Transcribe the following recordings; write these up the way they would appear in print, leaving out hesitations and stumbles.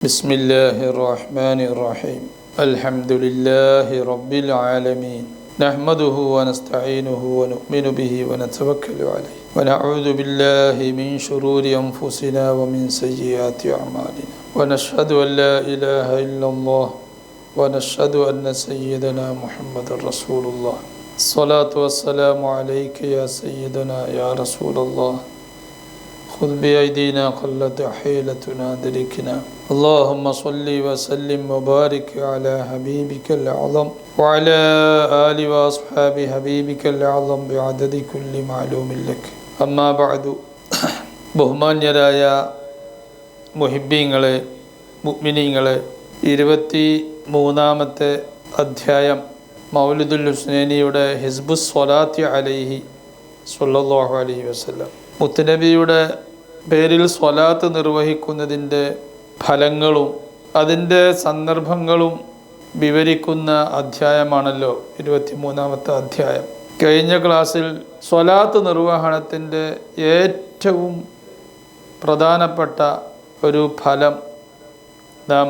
بسم الله الرحمن الرحيم الحمد لله رب العالمين نحمده ونستعينه ونؤمن به ونتوكل عليه ونعوذ بالله من شرور أنفسنا ومن سيئات أعمالنا ونشهد أن لا إله إلا الله ونشهد أن سيدنا محمد رسول الله الصلاة والسلام عليك يا سيدنا يا رسول الله خذ بأيدينا قلت حيلتنا دركنا اللهم صل وسلم وبارك على حبيبك الأعظم وعلى آل وأصحاب حبيبك الأعظم بعدد كل معلوم لك أما بعد ബഹുമാന്യരായ മുഹിബ്ബീങ്ങളെ മുഅ്മിനീങ്ങളെ 23-ാമത്തെ അധ്യായം മൗലിദുൽ ഹുസ്നൈനിയുടെ ഹിസ്ബുസ് സ്വലാത്തി അലൈഹി സ്വല്ലല്ലാഹു അലൈഹി വസല്ലം മുത്തുനബിയുടെ പേരിൽ സ്വലാത്ത് നിർവഹിക്കുന്നതിൻ്റെ ഫലങ്ങളും അതിൻ്റെ സന്ദർഭങ്ങളും വിവരിക്കുന്ന അധ്യായമാണല്ലോ 23-ാമത്തെ അധ്യായം. കഴിഞ്ഞ ക്ലാസ്സിൽ സ്വലാത്ത് നിർവഹണത്തിൻ്റെ ഏറ്റവും പ്രധാനപ്പെട്ട ഒരു ഫലം നാം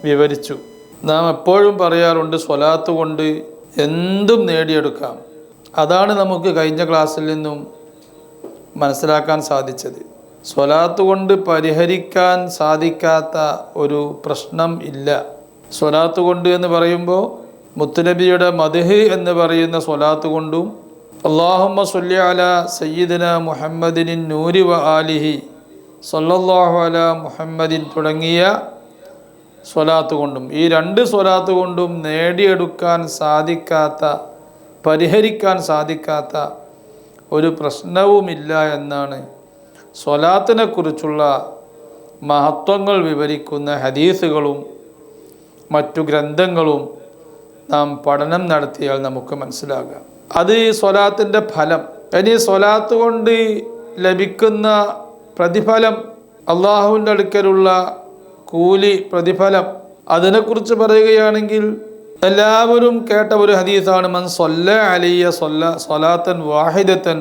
വിവരിച്ചു. നാം എപ്പോഴും പറയാറുണ്ട് സ്വലാത്ത് കൊണ്ട് എന്തും നേടിയെടുക്കാം. അതാണ് നമുക്ക് കഴിഞ്ഞ ക്ലാസ്സിൽ നിന്നും മനസ്സിലാക്കാൻ സാധിച്ചത്. സ്വലാത്ത് കൊണ്ട് പരിഹരിക്കാൻ സാധിക്കാത്ത ഒരു പ്രശ്നം ഇല്ല. സ്വലാത്ത് കൊണ്ട് എന്ന് പറയുമ്പോൾ മുത്തുനബിയുടെ മദ്ഹ് എന്ന് പറയുന്ന സ്വലാത്ത് കൊണ്ടും അല്ലാഹുമ്മ സ്വല്ലി അലാ സയ്യിദിന മുഹമ്മദിൻ നൂരി വ ആലിഹി സല്ലല്ലാഹു അലാ മുഹമ്മദിൻ തുടങ്ങിയ സ്വലാത്ത് കൊണ്ടും, ഈ രണ്ട് സ്വലാത്ത് കൊണ്ടും നേടിയെടുക്കാൻ സാധിക്കാത്ത, പരിഹരിക്കാൻ സാധിക്കാത്ത ഒരു പ്രശ്നവുമില്ല എന്നാണ് സ്വലാത്തിനെ കുറിച്ചുള്ള മഹത്വങ്ങൾ വിവരിക്കുന്ന ഹദീസുകളും മറ്റു ഗ്രന്ഥങ്ങളും നാം പഠനം നടത്തിയാൽ നമുക്ക് മനസ്സിലാകാം. അത് ഈ സ്വലാത്തിൻ്റെ ഫലം. ഇനി സ്വലാത്ത് കൊണ്ട് ലഭിക്കുന്ന പ്രതിഫലം, അള്ളാഹുവിൻ്റെ അടുക്കലുള്ള കൂലി പ്രതിഫലം, അതിനെക്കുറിച്ച് പറയുകയാണെങ്കിൽ എല്ലാവരും കേട്ട ഒരു ഹദീസാണ് മൻ സ്വല്ല അലയ്യ സ്വലാത്തൻ വാഹിദത്തൻ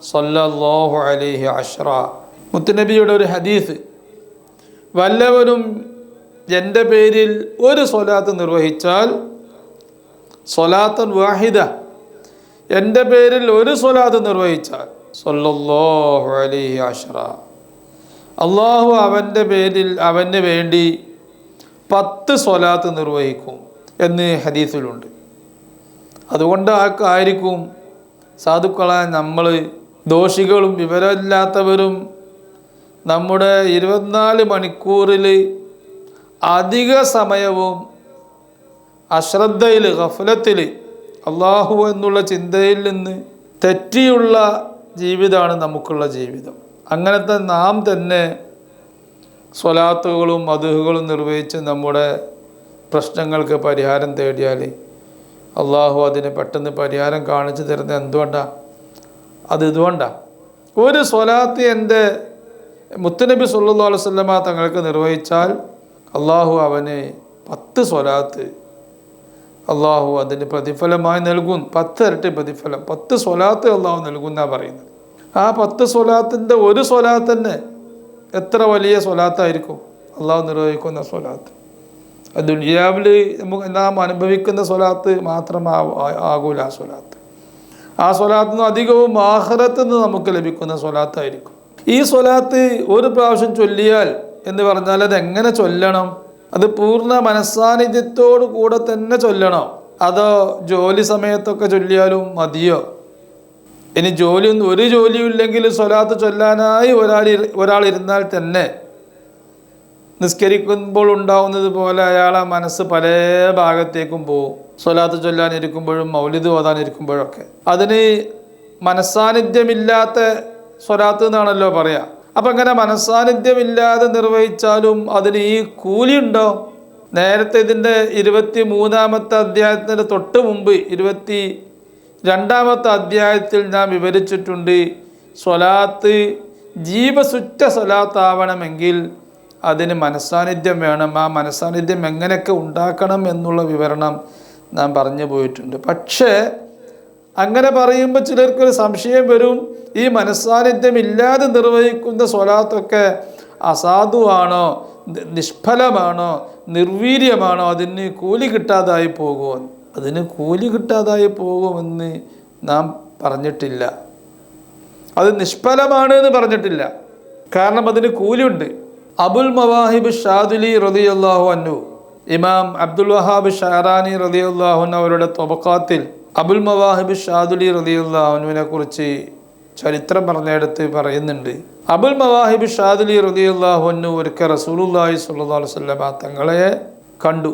സ്വല്ലല്ലാഹു അലൈഹി അശ്റ. മുത്തുനബിയുടെ ഒരു ഹദീസ്, വല്ലവരും എൻ്റെ പേരിൽ ഒരു സ്വലാത്ത് നിർവഹിച്ചാൽ, സ്വലാത്തൻ വാഹിദ, എൻ്റെ പേരിൽ ഒരു സ്വലാത്ത് നിർവഹിച്ചാൽ സ്വല്ലല്ലാഹു അലൈഹി അശ്റ, അള്ളാഹു അവൻ്റെ പേരിൽ അവന് വേണ്ടി 10 സ്വലാത്ത് നിർവഹിക്കും എന്ന് ഹദീസിലുണ്ട്. അതുകൊണ്ട് ആയിരിക്കും സാധുക്കളായ നമ്മൾ, ദോഷികളും വിവരമില്ലാത്തവരും, നമ്മുടെ 24 മണിക്കൂറിൽ അധിക സമയവും അശ്രദ്ധയിൽ, ഗഫലത്തിൽ, അള്ളാഹു എന്നുള്ള ചിന്തയിൽ നിന്ന് തെറ്റിയുള്ള ജീവിതമാണ് നമുക്കുള്ള ജീവിതം. അങ്ങനത്തെ നാം തന്നെ സ്വലാത്തുകളും മദ്ഹുകളും നിർവഹിച്ച് നമ്മുടെ പ്രശ്നങ്ങൾക്ക് പരിഹാരം തേടിയാൽ അള്ളാഹു അതിന് പെട്ടെന്ന് പരിഹാരം കാണിച്ചു തരുന്നത് എന്തുകൊണ്ടാണ്? ഇതുകൊണ്ടാണ്. ഒരു സ്വലാത്ത് എൻ്റെ മുത്തുനബി സല്ലല്ലാഹു അലൈഹി വസല്ലമ തങ്ങൾക്ക് നിർവഹിച്ചാൽ അള്ളാഹു അവന് 10 സ്വലാത്ത് അള്ളാഹു അതിന് പ്രതിഫലമായി നൽകും. 10 ഇരട്ടി പ്രതിഫലം, 10 സ്വലാത്ത് അള്ളാഹു നൽകുന്നാണ് പറയുന്നത്. ആ 10 സ്വലാത്തിൻ്റെ ഒരു സ്വലാത്ത് തന്നെ എത്ര വലിയ സ്വലാത്തായിരിക്കും അള്ളാഹു നിർവഹിക്കുന്ന സ്വലാത്ത്. ദുനിയാവിൽ നമുക്ക് നാം അനുഭവിക്കുന്ന സ്വലാത്ത് മാത്രമാകൂല ആ സ്വലാത്ത് നിന്ന് അധികവും ആഖിറത്തിൽ നിന്ന് നമുക്ക് ലഭിക്കുന്ന സ്വലാത്തായിരിക്കും. ഈ സ്വലാത്ത് ഒരു പ്രാവശ്യം ചൊല്ലിയാൽ എന്ന് പറഞ്ഞാൽ അതെങ്ങനെ ചൊല്ലണം? അത് പൂർണ്ണ മനസ്സാന്നിധ്യത്തോടു കൂടെ തന്നെ ചൊല്ലണം, അതോ ജോലി സമയത്തൊക്കെ ചൊല്ലിയാലും മതിയോ? ഇനി ഒരു ജോലിയും ഇല്ലെങ്കിൽ സ്വലാത്ത് ചൊല്ലാനായി ഒരാൾ ഇരുന്നാൽ തന്നെ നിസ്കരിക്കുമ്പോൾ ഉണ്ടാവുന്നത് പോലെ അയാളെ മനസ്സ് പല ഭാഗത്തേക്കും പോവും. സ്വലാത്ത് ചൊല്ലാനിരിക്കുമ്പോഴും മൗലിദ് ഓതാനിരിക്കുമ്പോഴൊക്കെ അതിന് മനസ്സാന്നിധ്യമില്ലാത്ത സ്വലാത്ത് എന്നാണല്ലോ പറയാ. അപ്പം അങ്ങനെ മനസ്സാന്നിധ്യമില്ലാതെ നിർവഹിച്ചാലും അതിന് ഈ കൂലി ഉണ്ടോ? നേരത്തെ ഇതിൻ്റെ 23-ാമത്തെ അധ്യായത്തിൻ്റെ തൊട്ട് മുമ്പ് 22-ാമത്തെ അധ്യായത്തിൽ ഞാൻ വിവരിച്ചിട്ടുണ്ട്. സ്വലാത്ത് ജീവസുറ്റ സ്വലാത്താവണമെങ്കിൽ അതിന് മനസ്സാന്നിധ്യം വേണം. ആ മനസ്സാന്നിധ്യം എങ്ങനെയൊക്കെ ഉണ്ടാക്കണം എന്നുള്ള വിവരണം നാം പറഞ്ഞു പോയിട്ടുണ്ട്. പക്ഷേ അങ്ങനെ പറയുമ്പോൾ ചിലർക്കൊരു സംശയം വരും, ഈ മനസ്സാന്നിധ്യം ഇല്ലാതെ നിർവഹിക്കുന്ന സ്വലാത്തൊക്കെ അസാധുവാണോ, നിഷ്ഫലമാണോ നിർവീര്യമാണോ അതിന് കൂലി കിട്ടാതായി പോകുമോ? അതിന് കൂലി കിട്ടാതായി പോകുമെന്ന് നാം പറഞ്ഞിട്ടില്ല. അത് നിഷ്ഫലമാണ് എന്ന് പറഞ്ഞിട്ടില്ല. കാരണം അതിന് കൂലിയുണ്ട്. അബുൽ മവാഹിബ് ഷാദുലി റളിയല്ലാഹു അൻഹു, ഇമാം അബ്ദുൽ വഹാബ് ഷഅറാനി റളിയല്ലാഹു അൻഹു അവരുടെ ത്വബഖാത്തിൽ അബുൽ മവാഹിബ് ഷാദുലി റളിയല്ലാഹു അൻഹുവിനെ കുറിച്ച് ചരിത്രം പറഞ്ഞെടുത്ത് പറയുന്നുണ്ട്. അബുൽ മവാഹിബ് ഷാദുലി റളിയല്ലാഹു അൻഹു ഒരിക്കൽ റസൂലുള്ളാഹി സ്വല്ലല്ലാഹു അലൈഹി വസല്ലമ തങ്ങളെ കണ്ടു.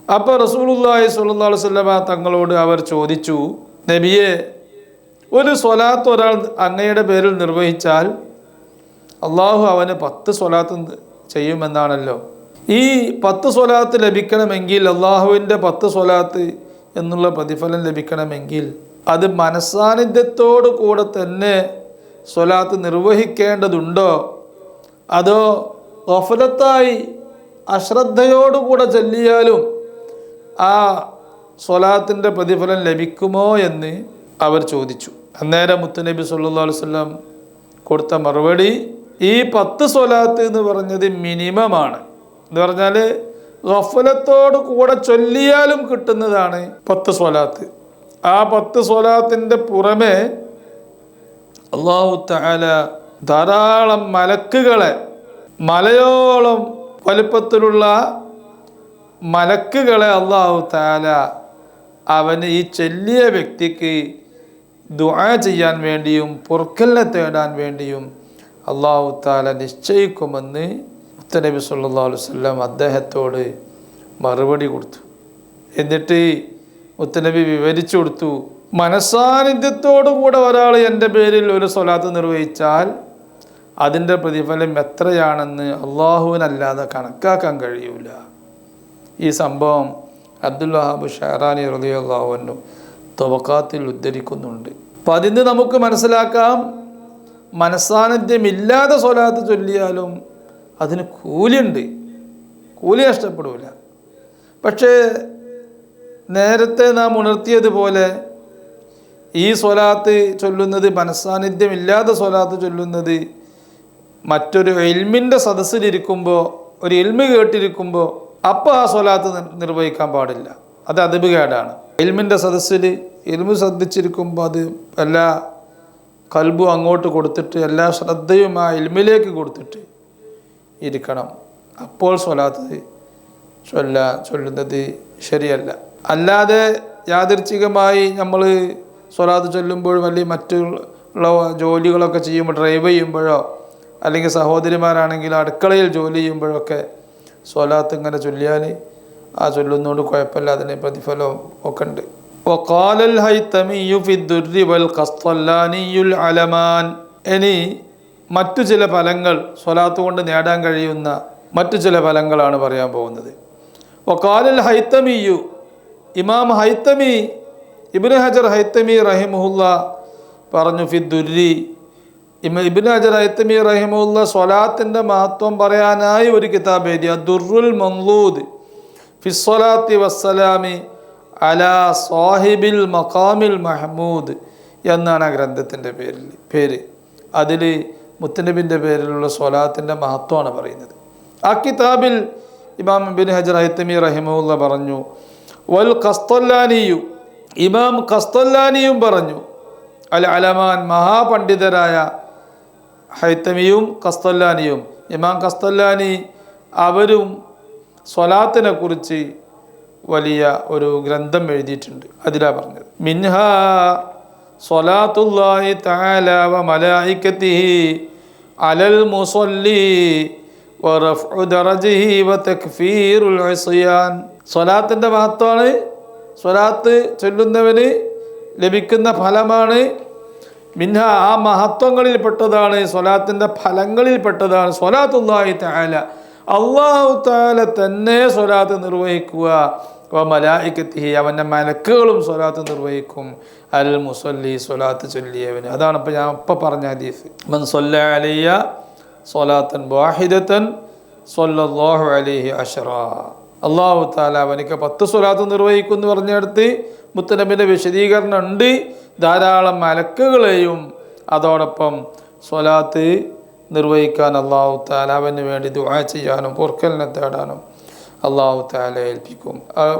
അപ്പോൾ റസൂലുള്ളാഹി സ്വല്ലല്ലാഹു അലൈഹി വസല്ലമ തങ്ങളോട് അവർ ചോദിച്ചു, നബിയെ, ഒരു സ്വലാത്ത് ഒരാൾ അങ്ങയുടെ പേരിൽ നിർവഹിച്ചാൽ അള്ളാഹു അവന് 10 സ്വലാത്ത് ചെയ്യുമെന്നാണല്ലോ. ഈ 10 സ്വലാത്ത് ലഭിക്കണമെങ്കിൽ, അള്ളാഹുവിൻ്റെ 10 സ്വലാത്ത് എന്നുള്ള പ്രതിഫലം ലഭിക്കണമെങ്കിൽ അത് മനസ്സാന്നിധ്യത്തോടു കൂടെ തന്നെ സ്വലാത്ത് നിർവഹിക്കേണ്ടതുണ്ടോ, അതോ ഗഫലത്തായി അശ്രദ്ധയോടുകൂടെ ചൊല്ലിയാലും ആ സ്വലാത്തിൻ്റെ പ്രതിഫലം ലഭിക്കുമോ എന്ന് അവർ ചോദിച്ചു. അന്നേരം മുത്തുനബി സല്ലല്ലാഹു അലൈഹി വസല്ലം കൊടുത്ത മറുപടി, ഈ 10 സ്വലാത്ത് എന്ന് പറഞ്ഞത് മിനിമമാണ്. എന്ന് പറഞ്ഞാൽ ഗഫലത്തോട് കൂടെ ചൊല്ലിയാലും കിട്ടുന്നതാണ് 10 സ്വലാത്ത്. ആ 10 സ്വലാത്തിൻ്റെ പുറമെ അല്ലാഹു തആല ധാരാളം മലക്കുകളെ, മലയോളം വലുപ്പത്തിലുള്ള മലക്കുകളെ അല്ലാഹു തആല അവന് ഈ ചൊല്ലിയ വ്യക്തിക്ക് ദുആ ചെയ്യാൻ വേണ്ടിയും പൊറുക്കലിനെ തേടാൻ വേണ്ടിയും അല്ലാഹു തആല നിശ്ചയിക്കുമെന്ന് മുത്തനബി സല്ലല്ലാഹു അലൈഹി വസല്ലം അദ്ദേഹത്തോട് മറുപടി കൊടുത്തു. എന്നിട്ട് മുത്തനബി വിവരിച്ചു കൊടുത്തു, മനസ്സാന്നിധ്യത്തോടു കൂടെ ഒരാൾ എൻ്റെ പേരിൽ ഒരു സ്വലാത്ത് നിർവഹിച്ചാൽ അതിൻ്റെ പ്രതിഫലം എത്രയാണെന്ന് അള്ളാഹുവിനല്ലാതെ കണക്കാക്കാൻ കഴിയൂല. ഈ സംഭവം അബ്ദുൽ വഹാബ് ഷഅറാനി റളിയല്ലാഹു അൻഹു ത്വബഖാത്തിൽ ഉദ്ധരിക്കുന്നുണ്ട്. അപ്പം അതിന് നമുക്ക് മനസ്സിലാക്കാം, മനസ്സാന്നിധ്യമില്ലാതെ സ്വലാത്ത് ചൊല്ലിയാലും അതിന് കൂലിയുണ്ട്, കൂലി നഷ്ടപ്പെടില്ല. പക്ഷേ നേരത്തെ നാം ഉണർത്തിയതുപോലെ ഈ സ്വലാത്ത് ചൊല്ലുന്നത്, മനസ്സാന്നിധ്യമില്ലാതെ സ്വലാത്ത് ചൊല്ലുന്നത് മറ്റൊരു ഇൽമിൻ്റെ സദസ്സിലിരിക്കുമ്പോൾ, ഒരു ഇൽമ് കേട്ടിരിക്കുമ്പോൾ അപ്പോൾ ആ സ്വലാത്ത് നിർവഹിക്കാൻ പാടില്ല. അത് അദബ് കേടാണ്. ഇൽമിൻ്റെ സദസ്സിൽ ഇൽമ് ശ്രദ്ധിച്ചിരിക്കുമ്പോൾ അത് എല്ലാ കൽബും അങ്ങോട്ട് കൊടുത്തിട്ട് എല്ലാ ശ്രദ്ധയും ആ ഇൽമിലേക്ക് കൊടുത്തിട്ട് ഇരിക്കണം. അപ്പോൾ സ്വലാത്ത് ചൊല്ലുന്നത് ശരിയല്ല. അല്ലാതെ യാദൃച്ഛികമായി നമ്മൾ സ്വലാത്ത് ചൊല്ലുമ്പോൾ വലിയ മറ്റുള്ള ജോലികളൊക്കെ ചെയ്യുമ്പോൾ, ഡ്രൈവ് ചെയ്യുമ്പോഴോ അല്ലെങ്കിൽ സഹോദരിമാരാണെങ്കിൽ അടുക്കളയിൽ ജോലി ചെയ്യുമ്പോഴൊക്കെ സ്വലാത്ത് ഇങ്ങനെ ചൊല്ലിയാൽ ആ ചൊല്ലുന്നതുകൊണ്ട് കുഴപ്പമില്ല, അതിന് പ്രതിഫലവും ഒക്കെ ഉണ്ട്. വഖാലൽ ഹൈതമിയ്യു ഫിദ്ദുർരി വൽ ഖസ്തല്ലാനിയുൽ അലമാൻ. ഇനി മറ്റു ചില ഫലങ്ങൾ, സ്വലാത്ത് കൊണ്ട് നേടാൻ കഴിയുന്ന മറ്റു ചില ഫലങ്ങളാണ് പറയാൻ പോകുന്നത്. വഖാലൽ ഹൈതമിയ്യു, ഇമാം ഹൈതമി, ഇബ്നു ഹജർ ഹൈതമി റഹിമഹുല്ല പറഞ്ഞു, ഫിദ്ദുർരി, ഇബ്നു ഹജർ ഹൈതമി റഹിമഹുല്ല സ്വലാത്തിൻ്റെ മഹത്വം പറയാനായി ഒരു കിതാബ് എഴുതി, ദുർറുൽ മൻലൂദ് ഫിസ്സലാത്തി വസ്സലാമി അലാ സാഹിബിൽ മഖാമിൽ മഹ്മൂദ് എന്നാണ് ആ ഗ്രന്ഥത്തിൻ്റെ പേര്. അതിൽ മുത്തനബിൻ്റെ പേരിലുള്ള സ്വലാത്തിൻ്റെ മഹത്വമാണ് പറയുന്നത്. ആ കിതാബിൽ ഇമാം ഇബ്നു ഹജർ ഹൈതമി റഹിമഹുല്ല പറഞ്ഞു, വൽ ഖസ്തല്ലാനിയു, ഇമാം ഖസ്തല്ലാനിയും പറഞ്ഞു, അൽ അലമാൻ, മഹാപണ്ഡിതരായ ഹൈതമിയും ഖസ്തല്ലാനിയും. ഇമാം ഖസ്തല്ലാനി അവരും സ്വലാത്തിനെ കുറിച്ച് വലിയ ഒരു ഗ്രന്ഥം എഴുതിയിട്ടുണ്ട്. അതിലാ പറഞ്ഞത്, മിൻഹാ സ്വലാത്തുല്ലാഹി തആല വ മലായികതിഹി അലൽ മുസല്ലി വ റഫ്ഉ ദറജഹി വ തക്ഫീറുൽ ഇസ്യാൻ. സ്വലാത്തിൻ്റെ മഹത്വമാണ്, സ്വലാത്ത് ചൊല്ലുന്നവന് ലഭിക്കുന്ന ഫലമാണ്. മിൻഹ, ആ മഹത്വങ്ങളിൽപ്പെട്ടതാണ്, സ്വലാത്തിൻ്റെ ഫലങ്ങളിൽപ്പെട്ടതാണ് സ്വലാത്തുല്ലാഹി തആല, അല്ലാഹു തആല തന്നെ സ്വലാത്ത് നിർവഹിക്കുക, വ മലായികതിഹി, അവൻ്റെ മലക്കുകളും സ്വലാത്ത് നിർവഹിക്കും, അൽ മുസല്ലി, സ്വലാത്ത് ചൊല്ലിയവന്. അതാണ് ഇപ്പോൾ ഞാൻ ഇപ്പം പറഞ്ഞ ഹദീസ്, മൻ സ്വല്ല അലയ്യ സ്വലാത്തൻ വാഹിദത്തൻ സ്വല്ലല്ലാഹു അലൈഹി അശ്റാ. അല്ലാഹു തആല അവനിക്ക് 10 സ്വലാത്ത് നിർവഹിക്കും എന്ന് പറഞ്ഞെടുത്ത് മുത്തനബിൻ്റെ വിശദീകരണം ഉണ്ട്. ധാരാളം മലക്കുകളെയും അതോടൊപ്പം സ്വലാത്ത് നിർവഹിക്കാൻ അള്ളാഹു തആല അവന് വേണ്ടി ദുആ ചെയ്യാനും പൊറുക്കലിനെ തേടാനും അള്ളാഹു തആല ഏൽപ്പിക്കും.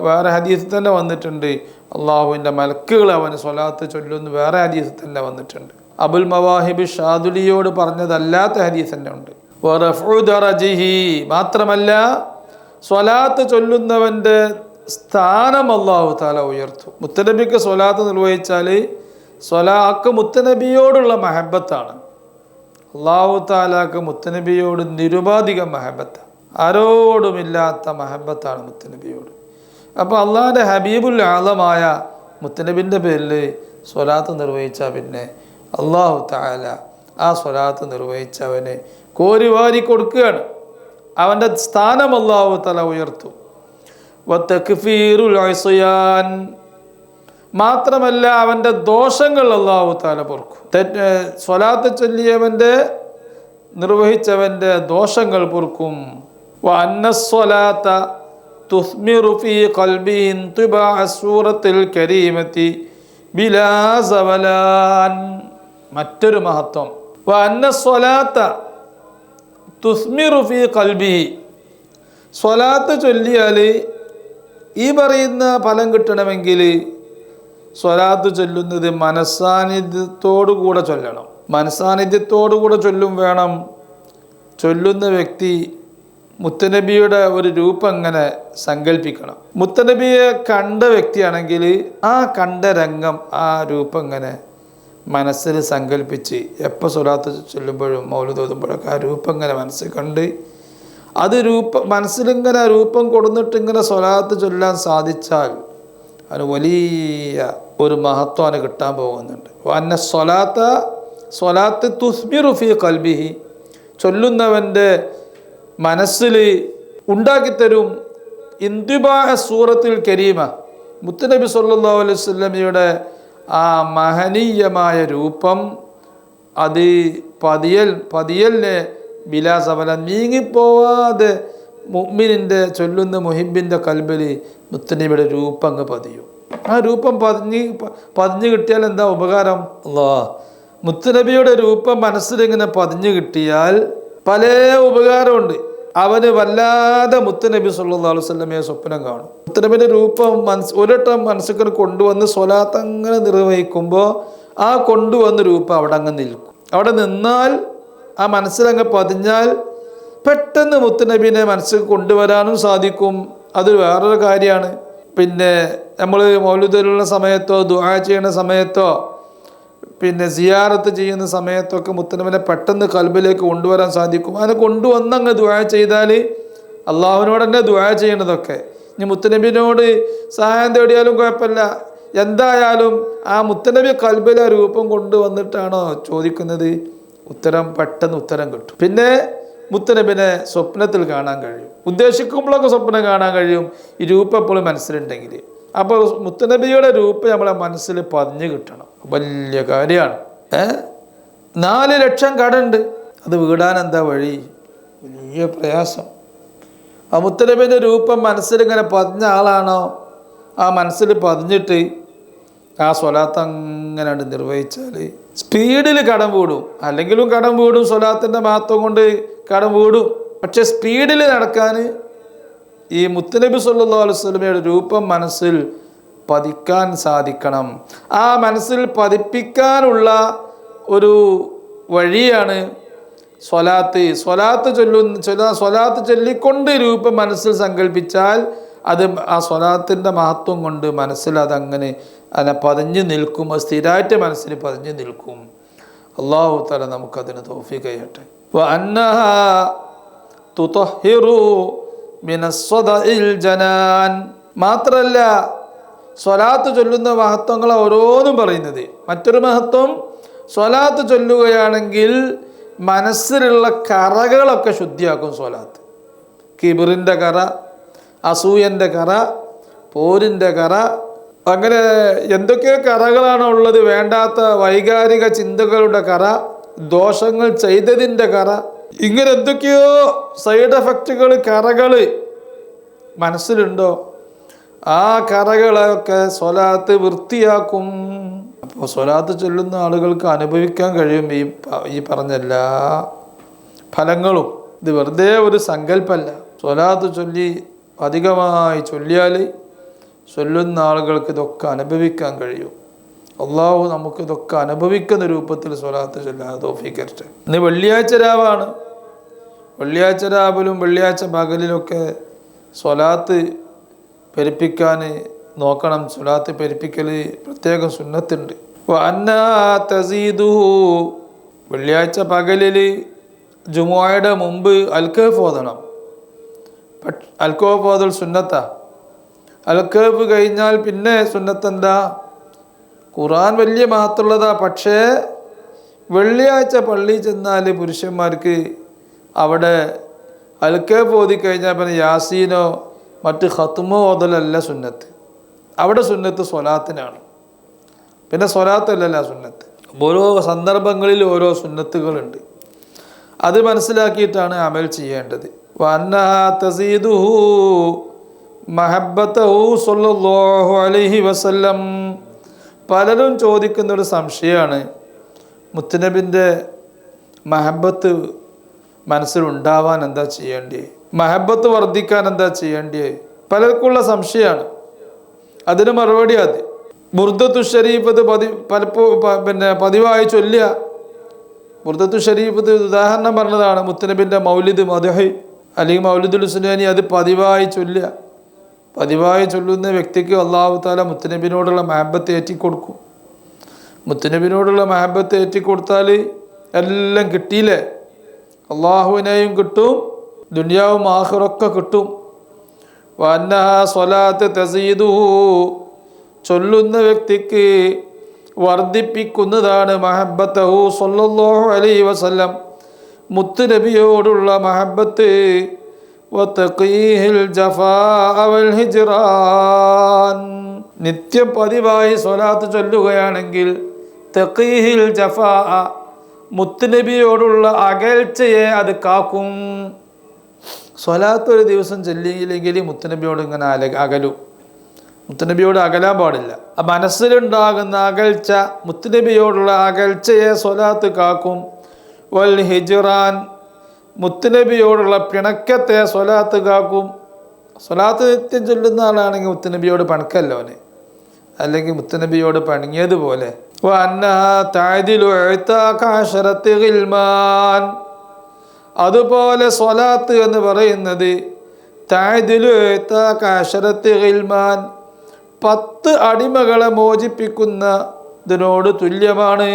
വേറെ ഹദീസിൽ തന്നെ വന്നിട്ടുണ്ട്, അള്ളാഹുവിൻ്റെ മലക്കുകൾ അവന് സ്വലാത്ത് ചൊല്ലുന്നു. വേറെ ഹദീസിൽ തന്നെ വന്നിട്ടുണ്ട്. അബുൽ മവാഹിബ് ഷാദുലിയോട് പറഞ്ഞതല്ലാത്ത ഹദീസ് തന്നെ ഉണ്ട്. വറഫഉ ദറജിഹി, മാത്രമല്ല സ്വലാത്ത് ചൊല്ലുന്നവൻ്റെ സ്ഥാനം അള്ളാഹു തആല ഉയർത്തും. മുത്തനബിക്ക് സ്വലാത്ത് നിർവഹിച്ചാൽ സ്വലാക്ക് മുത്തനബിയോടുള്ള മഹബത്താണ്. അള്ളാഹു തആലാക്ക് മുത്തനബിയോട് നിരുപാധിക മഹബത്താണ്, ആരോടുമില്ലാത്ത മഹബത്താണ് മുത്തനബിയോട്. അപ്പോൾ അള്ളാഹിൻ്റെ ഹബീബുൽ ആലമായ മുത്തനബിൻ്റെ പേരിൽ സ്വലാത്ത് നിർവഹിച്ചാൽ പിന്നെ അള്ളാഹു തആല ആ സ്വലാത്ത് നിർവഹിച്ചവന് കോരിവാരി കൊടുക്കുകയാണ്. അവൻ്റെ സ്ഥാനം അള്ളാഹു തആല ഉയർത്തും. വതക്ഫീറുൽ ഇസ്യാൻ, മാത്രമല്ല അവൻ്റെ ദോഷങ്ങൾ അള്ളാഹു തആല പൊറുക്കും. സ്വലാത്ത് ചൊല്ലിയവൻ്റെ നിർവഹിച്ചവൻ്റെ ദോഷങ്ങൾ പൊറുക്കും. വഅന്ന സ്വലാത്ത തുസ്മിറു ഫീ ഖൽബിഹി ഇന്തിബാഅ സൂറത്തിൽ കരീമത്തി ബിലാ സവലാൻ. മറ്റൊരു മഹത്വം, വഅന്ന സ്വലാത്ത തുസ്മിറു ഫീ ഖൽബിഹി, സ്വലാത്ത് ചൊല്ലിയാൽ ഈ പറയുന്ന ഫലം കിട്ടണമെങ്കിൽ സ്വലാത്ത് ചൊല്ലുന്നത് മനസ്സാന്നിധ്യത്തോടു കൂടെ ചൊല്ലണം. മനസ്സാന്നിധ്യത്തോടു കൂടെ ചൊല്ലും വേണം. ചൊല്ലുന്ന വ്യക്തി മുത്തനബിയുടെ ഒരു രൂപം ഇങ്ങനെ സങ്കല്പിക്കണം. മുത്തനബിയെ കണ്ട വ്യക്തിയാണെങ്കിൽ ആ കണ്ട രംഗം, ആ രൂപം ഇങ്ങനെ മനസ്സിൽ സങ്കല്പിച്ച് എപ്പോൾ സ്വലാത്ത് ചൊല്ലുമ്പോഴും മൗലിദ് ഓതുമ്പോഴൊക്കെ ആ രൂപം ഇങ്ങനെ മനസ്സിൽ കണ്ട് അത് മനസ്സിലിങ്ങനെ രൂപം കൊടുത്തിട്ട് ഇങ്ങനെ സ്വലാത്ത് ചൊല്ലാൻ സാധിച്ചാൽ അതിന് വലിയ ഒരു മഹത്വമാണ് കിട്ടാൻ പോകുന്നുണ്ട്. വഅന്ന സ്വലാത്ത് തുസ്മിറു ഫീ ഖൽബിഹി, ചൊല്ലുന്നവൻ്റെ മനസ്സിൽ ഉണ്ടാക്കിത്തരും ഇന്തിബാഅ സൂറത്തുൽ കരീമ, മുത്തുനബി സല്ലല്ലാഹു അലൈഹി വസല്ലമയുടെ ആ മഹനീയമായ രൂപം. അത് പതിയലിനെ ബിലാ സബല, നീങ്ങിപ്പോവാതെ മുഅ്മിനിൻ്റെ ചൊല്ലുന്ന മുഹിബിൻ്റെ കൽബിൽ മുത്തുനബിയുടെ രൂപം അങ്ങ് പതിയും. ആ രൂപം പതിഞ്ഞ് കിട്ടിയാൽ എന്താ ഉപകാരം? മുത്തുനബിയുടെ രൂപം മനസ്സിലിങ്ങനെ പതിഞ്ഞു കിട്ടിയാൽ പല ഉപകാരമുണ്ട്. അവന് വല്ലാതെ മുത്തുനബി സല്ലല്ലാഹു അലൈഹി വസല്ലമയെ സ്വപ്നം കാണും. മുത്തുനബിയുടെ രൂപം ഒരട്ടം മനസ്സിൽ കൊണ്ടുവന്ന് സ്വലാത്ത് അങ്ങനെ നിർവഹിക്കുമ്പോൾ ആ കൊണ്ടുവന്ന രൂപം അവിടെ അങ്ങ് നിൽക്കും. അവിടെ നിന്നാൽ ആ മനസ്സിലങ്ങ് പതിഞ്ഞാൽ പെട്ടെന്ന് മുത്തുനബീനെ മനസ്സിൽ കൊണ്ടുവരാനും സാധിക്കും. അത് വേറൊരു കാര്യമാണ്. പിന്നെ നമ്മൾ മൗലിദിലുള്ള സമയത്തോ ദുആ ചെയ്യുന്ന സമയത്തോ പിന്നെ സിയാറത്ത് ചെയ്യുന്ന സമയത്തൊക്കെ മുത്തുനബിനെ പെട്ടെന്ന് കൽബിലേക്ക് കൊണ്ടുവരാൻ സാധിക്കും. അതിനെ കൊണ്ടുവന്നങ്ങ് ദുആ ചെയ്താൽ അള്ളാഹുവിനോട് തന്നെ ദുആ ചെയ്യണതൊക്കെ. ഇനി മുത്തുനബിനോട് സഹായം തേടിയാലും കുഴപ്പമില്ല, എന്തായാലും ആ മുത്തുനബി കൽബിലെ രൂപം കൊണ്ടുവന്നിട്ടാണോ ചോദിക്കുന്നത്, പെട്ടെന്ന് ഉത്തരം കിട്ടും. പിന്നെ മുത്തുനബിനെ സ്വപ്നത്തിൽ കാണാൻ കഴിയും, ഉദ്ദേശിക്കുമ്പോഴൊക്കെ സ്വപ്നം കാണാൻ കഴിയും, ഈ രൂപം എപ്പോഴും മനസ്സിലുണ്ടെങ്കിൽ. അപ്പോൾ മുത്തുനബിയുടെ രൂപം നമ്മളെ മനസ്സിൽ പതിഞ്ഞു കിട്ടണം, വലിയ കാര്യമാണ്. 4 ലക്ഷം കടമുണ്ട്, അത് വീടാൻ എന്താ വഴി? വലിയ പ്രയാസം. ആ മുത്തുനബിൻ്റെ രൂപം മനസ്സിലിങ്ങനെ പതിഞ്ഞ ആളാണോ, ആ മനസ്സിൽ പതിഞ്ഞിട്ട് ആ സ്വലാത്ത് അങ്ങനെ നിർവഹിച്ചാൽ സ്പീഡിൽ കടം വീടും. അല്ലെങ്കിലും കടം വീടും, സ്വലാത്തിൻ്റെ മഹത്വം കൊണ്ട് കടം വീടും. പക്ഷെ സ്പീഡിൽ നടക്കാൻ ഈ മുത്തുനബി സല്ലല്ലാഹു അലൈഹി വസല്ലമയുടെ രൂപം മനസ്സിൽ പതിക്കാൻ സാധിക്കണം. ആ മനസ്സിൽ പതിപ്പിക്കാനുള്ള ഒരു വഴിയാണ് സ്വലാത്ത് ചൊല്ലിക്കൊണ്ട് രൂപം മനസ്സിൽ സങ്കല്പിച്ചാൽ അത് ആ സ്വലാത്തിൻ്റെ മഹത്വം കൊണ്ട് മനസ്സിൽ അതങ്ങനെ പതിഞ്ഞു നിൽക്കും, അത് സ്ഥിരമായിട്ട് മനസ്സിൽ പതിഞ്ഞു നിൽക്കും. അല്ലാഹു തആല നമുക്കതിന് തൗഫീഖ് ചെയ്യട്ടെ. വഅന്നഹാ തുതഹിറു മിനസ്സദഇൽ ജനാൻ, മാത്രമല്ല സ്വലാത്ത് ചൊല്ലുന്ന മഹത്വങ്ങൾ ഓരോന്നും പറയുന്നത്. മറ്റൊരു മഹത്വം, സ്വലാത്ത് ചൊല്ലുകയാണെങ്കിൽ മനസ്സിലുള്ള കറകളൊക്കെ ശുദ്ധിയാക്കും സ്വലാത്ത്. കിബറിൻ്റെ കറ, അസൂയൻ്റെ കറ, പോരിൻ്റെ കറ, അങ്ങനെ എന്തൊക്കെയോ കറകളാണോ ഉള്ളത്, വേണ്ടാത്ത വൈകാരിക ചിന്തകളുടെ കറ, ദോഷങ്ങൾ ചെയ്തതിൻ്റെ കറ, ഇങ്ങനെ എന്തൊക്കെയോ സൈഡ് എഫക്റ്റുകൾ, കറകൾ മനസ്സിലുണ്ടോ, ആ കറകളൊക്കെ സ്വലാത്ത് വൃത്തിയാക്കും. അപ്പോൾ സ്വലാത്ത് ചൊല്ലുന്ന ആളുകൾക്ക് അനുഭവിക്കാൻ കഴിയും ഈ പറഞ്ഞ എല്ലാ ഫലങ്ങളും. ഇത് വെറുതെ ഒരു സങ്കല്പമല്ല. സ്വലാത്ത് ചൊല്ലി അധികമായി ചൊല്ലിയാൽ ചൊല്ലുന്ന ആളുകൾക്ക് ഇതൊക്കെ അനുഭവിക്കാൻ കഴിയും. അള്ളാഹു നമുക്ക് ഇതൊക്കെ അനുഭവിക്കുന്ന രൂപത്തിൽ സ്വലാത്ത് ചൊല്ലാൻ തൗഫീഖ് തരട്ടെ. ഇന്ന് വെള്ളിയാഴ്ച രാവാണ്. വെള്ളിയാഴ്ച രാവിലും വെള്ളിയാഴ്ച പകലിലൊക്കെ സ്വലാത്ത് പെരുപ്പിക്കാൻ നോക്കണം. സ്വലാത്ത് പെരുപ്പിക്കൽ പ്രത്യേകം സുന്നത്തുണ്ട്. വെള്ളിയാഴ്ച പകലിൽ ജുമുഅയുടെ മുമ്പ് അൽക്കഹഫ് ഓതണം. അൽക്കഹഫ് ഓതൽ സുന്നത്താ. അൽക്കഹഫ് കഴിഞ്ഞാൽ പിന്നെ സുന്നത്തെന്താ? ഖുർആൻ വലിയ മഹത്തുള്ളതാ. പക്ഷേ വെള്ളിയാഴ്ച പള്ളിയിൽ ചെന്നാൽ പുരുഷന്മാർക്ക് അവിടെ അൽക്കഹഫ് ഓതിക്കഴിഞ്ഞാൽ പിന്നെ യാസീനോ മറ്റ് ഖത്മോ ഓതലല്ല സുന്നത്ത്. അവിടെ സുന്നത്ത് സ്വലാത്തിനാണ്. പിന്നെ സ്വലാത്തല്ലല്ല സുന്നത്ത്. ഓരോ സന്ദർഭങ്ങളിൽ ഓരോ സുന്നത്തുകളുണ്ട്. അത് മനസ്സിലാക്കിയിട്ടാണ് അമൽ ചെയ്യേണ്ടത്. വഅന്നഹാ തസീദുഹു മഹബ്ബതഹു സ്വല്ലല്ലാഹു അലൈഹി വസല്ലം. പലരും ചോദിക്കുന്നൊരു സംശയമാണ്, മുത്തുനബിൻ്റെ മഹബത്ത് മനസ്സിലുണ്ടാവാൻ എന്താ ചെയ്യേണ്ടത്, മഹബത്ത് വർദ്ധിക്കാൻ എന്താ ചെയ്യേണ്ടത്? പലർക്കുള്ള സംശയമാണ്. അതിന് മറുപടി അത് ബുർദത്തു ഷരീഫ് പതിവായി ചൊല്ലുക. ബുർദത്തു ഷരീഫ് ഉദാഹരണം പറഞ്ഞതാണ്. മുത്തുനബിൻ്റെ മൗലിദ് മദ്ഹ് അല്ലെങ്കിൽ മൗലിദുൽ സുനാനി അത് പതിവായി ചൊല്ലുക. പതിവായി ചൊല്ലുന്ന വ്യക്തിക്ക് അല്ലാഹു തആല മുത്തുനബിനോടുള്ള മഹബത്ത് ഏറ്റിക്കൊടുക്കും. മുത്തുനബിനോടുള്ള മഹബത്ത് ഏറ്റിക്കൊടുത്താൽ എല്ലാം കിട്ടിയില്ലേ? അള്ളാഹുവിനെയും കിട്ടും, ദുനിയാവും ആഖിറൊക്കെ കിട്ടും. വഅന്നഹാ സ്വലാത്ത് തസീദുഹു, ചൊല്ലുന്ന വ്യക്തിക്ക് വർദ്ധിപ്പിക്കുന്നതാണ് മഹബ്ബത്തഹു സ്വല്ലല്ലാഹു അലൈഹി വസല്ലം, മുത്തുനബിയോടുള്ള മഹബ്ബത്ത്. വതഖീഹിൽ ജഫാഅ വൽ ഹിജ്റാൻ, നിത്യം പതിവായി സ്വലാത്ത് ചൊല്ലുകയാണെങ്കിൽ തഖീഹിൽ ജഫാഅ, മുത്തുനബിയോടുള്ള അകൽച്ചയെ അത് കാക്കും. സ്വലാത്ത് ഒരു ദിവസം ചൊല്ലിയില്ലെങ്കിൽ മുത്തുനബിയോട് ഇങ്ങനെ അകലും. മുത്തുനബിയോട് അകലാൻ പാടില്ല. ആ മനസ്സിലുണ്ടാകുന്ന അകൽച്ച, മുത്തുനബിയോടുള്ള അകൽച്ചയെ സ്വലാത്ത് കാക്കും. വൽ ഹിജ്റാൻ, മുത്തുനബിയോടുള്ള പിണക്കത്തെ സ്വലാത്ത് കാക്കും. സ്വലാത്ത് നിത്യം ചൊല്ലുന്ന ആളാണെങ്കിൽ മുത്തുനബിയോട് പണക്കല്ലോ അവന്, അല്ലെങ്കിൽ മുത്തുനബിയോട് പണിങ്ങിയതുപോലെ. അതുപോലെ സ്വലാത്ത് എന്ന് പറയുന്നത് തഅദിലു ഇഅ്താക അശറത്തി ഗിൽമാൻ, 10 അടിമകളെ മോചിപ്പിക്കുന്നതിനോട് തുല്യമാണ്.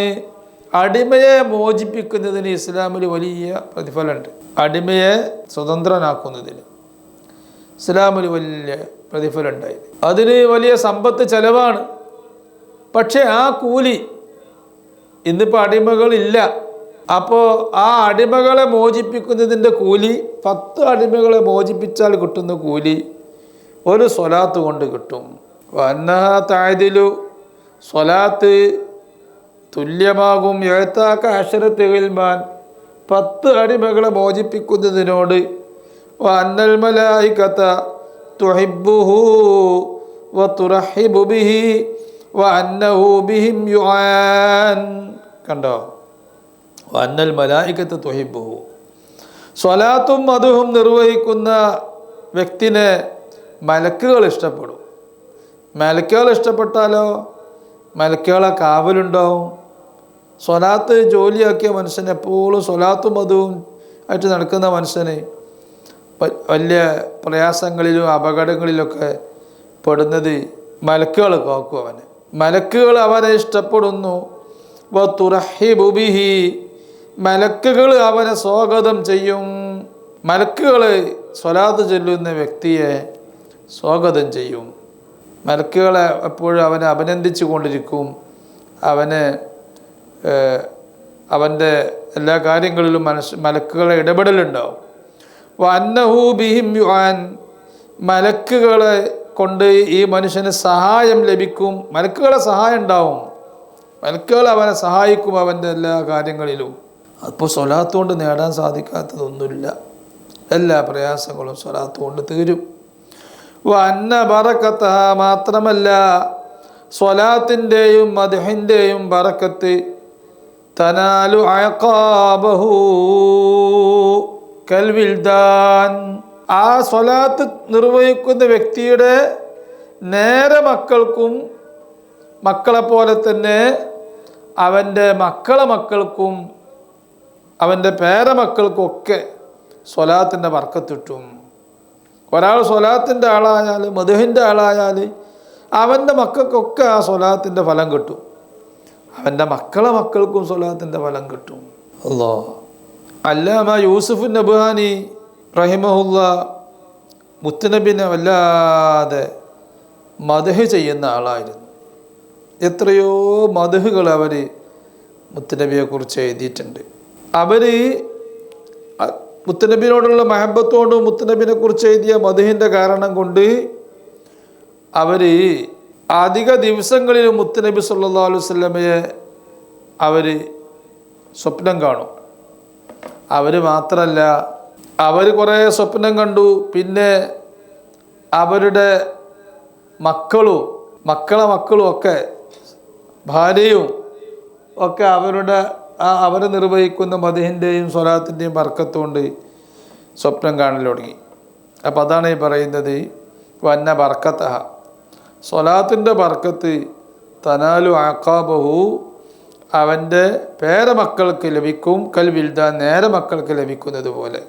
അടിമയെ മോചിപ്പിക്കുന്നതിന് ഇസ്ലാമിൽ വലിയ പ്രതിഫലമുണ്ട്. അടിമയെ സ്വതന്ത്രനാക്കുന്നതിന് ഇസ്ലാമിൽ വലിയ പ്രതിഫലമുണ്ടായി. അതിന് വലിയ സമ്പത്ത് ചെലവാണ്. പക്ഷേ ആ കൂലി ഇന്നിപ്പോൾ അടിമകളില്ല. അപ്പോൾ ആ അടിമകളെ മോചിപ്പിക്കുന്നതിൻ്റെ കൂലി 10 അടിമകളെ മോചിപ്പിച്ചാൽ കിട്ടുന്ന കൂലി ഒരു സ്വലാത്ത് കൊണ്ട് കിട്ടും. വഅന്നഹാ തഅദിലു, സ്വലാത്ത് തുല്യമാകും. ഇഅ്താക അശറത്തി ഗിൽമാൻ, 10 അടിമകളെ മോചിപ്പിക്കുന്നതിനോട്. വഅന്നൽ മലായികത തുഹിബ്ബുഹു വതുറഹിബു ബിഹി വഅന്നഹു ബിഹിം യുആൻ. കണ്ടോ? വഅന്നൽ മലായികത തുഹിബ്ബുഹു, സ്വലാത്തും മദ്ഹും നിർവഹിക്കുന്ന വ്യക്തിനെ മലക്കുകൾ ഇഷ്ടപ്പെടും. മലക്കുകൾ ഇഷ്ടപ്പെട്ടാലോ മലക്കുകളെ കാവലുണ്ടാവും. സ്വലാത്ത് ജോലിയാക്കിയ മനുഷ്യന്, എപ്പോഴും സ്വലാത്തും മദ്ഹും ആയിട്ട് നടക്കുന്ന മനുഷ്യന് വലിയ പ്രയാസങ്ങളിലും അപകടങ്ങളിലൊക്കെ പെടുന്നത് മലക്കുകൾ കാക്കും അവനെ. മലക്കുകൾ അവനെ ഇഷ്ടപ്പെടുന്നു. വതുറഹിബു ബിഹി, മലക്കുകൾ അവനെ സ്വാഗതം ചെയ്യും. മലക്കുകൾ സ്വലാത്ത് ചൊല്ലുന്ന വ്യക്തിയെ സ്വാഗതം ചെയ്യും. മലക്കുകളെ എപ്പോഴും അവനെ അഭിനന്ദിച്ചു കൊണ്ടിരിക്കും. അവൻ്റെ എല്ലാ കാര്യങ്ങളിലും മലക്കുകളെ ഇടപെടലുണ്ടാവും. വഅന്നഹു ബിഹിം യുആൻ, മലക്കുകളെ കൊണ്ട് ഈ മനുഷ്യന് സഹായം ലഭിക്കും. മലക്കുകളെ സഹായം ഉണ്ടാവും. മലക്കുകൾ അവനെ സഹായിക്കും അവൻ്റെ എല്ലാ കാര്യങ്ങളിലും. അപ്പോൾ സ്വലാത്ത് കൊണ്ട് നേടാൻ സാധിക്കാത്തതൊന്നുമില്ല. എല്ലാ പ്രയാസങ്ങളും സ്വലാത്ത് കൊണ്ട് തീരും. വഅന്ന ബറകതഹ, മാത്രമല്ല സ്വലാത്തിൻ്റെയും മദ്ഹിൻ്റെയും ബറക്കത്ത് തനാലു അഖാബഹു കൽവിൽദാൻ. ആ സ്വലാത്ത് നിർവഹിക്കുന്ന വ്യക്തിയുടെ നേരെ മക്കൾക്കും മക്കളെപ്പോലെ തന്നെ അവൻ്റെ മക്കൾക്കും അവൻ്റെ പേരമക്കൾക്കും ഒക്കെ സ്വലാത്തിൻ്റെ ബർക്കത്ത് കിട്ടും. ഒരാൾ സ്വലാത്തിൻ്റെ ആളായാൽ, മദ്ഹിൻ്റെ ആളായാൽ അവൻ്റെ മക്കൾക്കൊക്കെ ആ സ്വലാത്തിൻ്റെ ഫലം കിട്ടും. അവൻ്റെ മക്കൾക്കും സ്വലാത്തിൻ്റെ ഫലം കിട്ടും. അല്ലാഹ്. അല്ലാമ യൂസുഫ് നബ്ഹാനി റഹിമഹുല്ല മുത്തുനബിനെ വല്ലാതെ മദ്ഹ് ചെയ്യുന്ന ആളായിരുന്നു. എത്രയോ മദ്ഹുകൾ അവർ മുത്തുനബിയെക്കുറിച്ച് എഴുതിയിട്ടുണ്ട്. അവർ മുത്തുനബിയോടുള്ള മഹബത്തോടും മുത്തുനബിനെ കുറിച്ച് എഴുതിയ മദ്ഹിൻ്റെ കാരണം കൊണ്ട് അവർ അധിക ദിവസങ്ങളിൽ മുത്തുനബി സല്ലല്ലാഹു അലൈഹി വസല്ലമയെ അവർ സ്വപ്നം കാണും. അവർ മാത്രമല്ല, അവർ കുറേ സ്വപ്നം കണ്ടു. പിന്നെ അവരുടെ മക്കളും ഒക്കെ ഭാര്യയും ഒക്കെ അവർ നിർവഹിക്കുന്ന മദ്ഹിൻ്റെയും സ്വലാത്തിൻ്റെയും ബർക്കത്തുകൊണ്ട് സ്വപ്നം കാണൽ തുടങ്ങി. അപ്പോൾ അതാണ് ഈ പറയുന്നത് വന്ന ബർക്കത്തഹ, സ്വലാത്തിൻ്റെ ബർക്കത്ത് തനാലു അഖാബഹു, അവൻ്റെ പേരമക്കൾക്ക് ലഭിക്കും, കൽവിൽദാൻ, നേരെ മക്കൾക്ക് ലഭിക്കുന്നത് പോലെ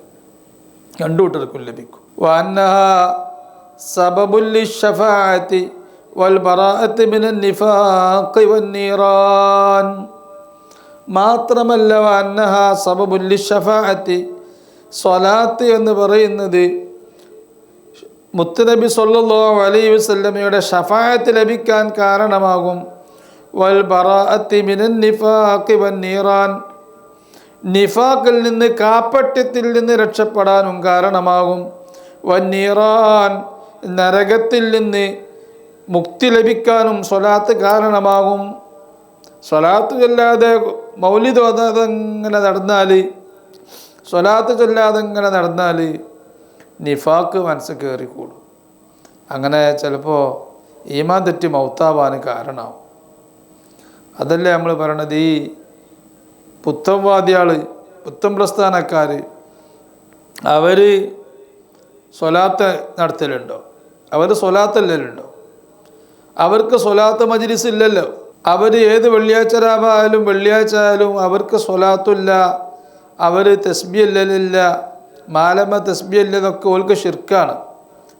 രണ്ടു കൂട്ടർക്കും ലഭിക്കും. വഅന്നഹ സബബുൽ ലിശ്ശഫാഅത്തി വൽ ബറാഅത്തി മിനൻ നിഫാഖി വന്നീറാൻ. മാത്രമല്ല വഅന്നഹ സബബുൽ ലിശ്ശഫാഅത്തി, സ്വലാത്ത് എന്ന് പറയുന്നത് മുത്തുനബി സല്ലല്ലാഹു അലൈഹി വസല്ലമയുടെ ഷഫാഅത്ത് ലഭിക്കാൻ കാരണമാകും. വൽ ബറാഅത്തി മിനൻ നിഫാഖി വന്നീറാൻ, നിഫാഖിൽ നിന്ന്, കാപ്പട്യത്തിൽ നിന്ന് രക്ഷപ്പെടാനും കാരണമാകും. വന്നീറാൻ, നരകത്തിൽ നിന്ന് മുക്തി ലഭിക്കാനും സ്വലാത്ത് കാരണമാകും. സ്വലാത്ത് ചൊല്ലാതെ മൗലിദ് ഓതാതെ ഇങ്ങനെ നടന്നാൽ, സ്വലാത്ത് ചൊല്ലാതെ ഇങ്ങനെ നടന്നാൽ നിഫാഖ് മനസ്സ് കയറിക്കൂടും. അങ്ങനെ ചിലപ്പോൾ ഈമാൻ തെറ്റി മൗത്താവാൻ കാരണമാവും. അതല്ലേ നമ്മൾ പറയണത്, ഈ പുത്തംവാദിയാൾ, പുത്തം പ്രസ്ഥാനക്കാർ അവർ സ്വലാത്ത് നടത്തലുണ്ടോ? അവർ സ്വലാത്തല്ലുണ്ടോ? അവർക്ക് സ്വലാത്ത് മജ്ലിസ് ഇല്ലല്ലോ. അവർ ഏത് വെള്ളിയാഴ്ച രാവായാലും വെള്ളിയാഴ്ച ആയാലും അവർക്ക് സ്വലാത്തില്ല, അവർ തസ്ബീഹ് മാലമ തസ്ബീഹ് ഇല്ലതൊക്കെ ഓൽക്ക് ഷിർക്കാണ്.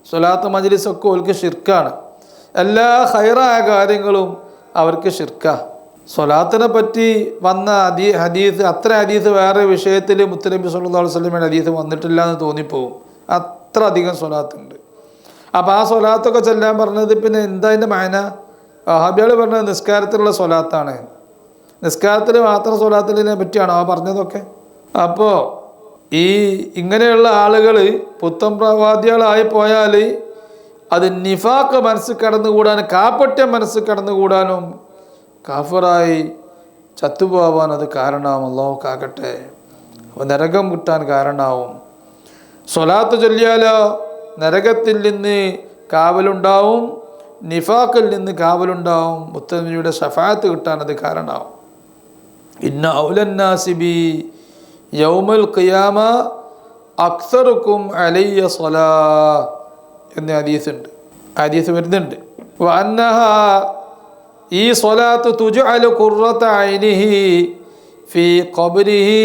സ്വലാത്ത് മജ്ലിസൊക്കെ ഓൽക്ക് ഷിർക്കാണ്. എല്ലാ ഹൈറായ കാര്യങ്ങളും അവർക്ക് ഷിർക്കാണ്. സ്വലാത്തിനെ പറ്റി വന്ന ഹദീസ്, അത്ര ഹദീസ് വേറെ വിഷയത്തിൽ മുത്തുനബി സല്ലല്ലാഹു അലൈഹി വസല്ലമയുടെ ഹദീസ് വന്നിട്ടില്ല എന്ന് തോന്നിപ്പോവും. അത്ര അധികം സ്വലാത്തുണ്ട്. അപ്പോൾ ആ സ്വലാത്തൊക്കെ ചെല്ലാൻ പറഞ്ഞത് പിന്നെ എന്താ അതിൻ്റെ മാന? വഹാബികൾ പറഞ്ഞത് നിസ്കാരത്തിലുള്ള സ്വലാത്താണ്. നിസ്കാരത്തിൽ മാത്രം സ്വലാത്തിനെ പറ്റിയാണോ ആ പറഞ്ഞതൊക്കെ? അപ്പോൾ ഈ ഇങ്ങനെയുള്ള ആളുകൾ പുത്തൻ പ്രവാദികളായി പോയാൽ അത് നിഫാഖ് മനസ്സിൽ കടന്നുകൂടാനും കാപ്പട്യം മനസ്സിൽ കടന്നുകൂടാനും കാഫറായി ചത്തുപോവാൻ അത് കാരണമാവും. അല്ലാഹു കാക്കട്ടെ. നരകം കിട്ടാൻ കാരണമാവും. സ്വലാത്ത് ചൊല്ലിയാലോ നരകത്തിൽ നിന്ന് കാവലുണ്ടാവും, നിഫാഖിൽ നിന്ന് കാവലുണ്ടാവും. മുത്തനബിയുടെ ഷഫാഅത്ത് കിട്ടാൻ അത് കാരണമാവും. ഇന്ന ഔലന്നാസി ബി യൗമൽ ഖിയാമ അക്സറുക്കും അലയ്യ സ്വലാ എന്ന ഹദീസുണ്ട്. ഹദീസ് വരുന്നുണ്ട്. വഅന്നഹ, ഈ സ്വലാത്ത് തുജ്അലു ഖുർറത ഐനിഹി ഫീ ഖബ്രിഹി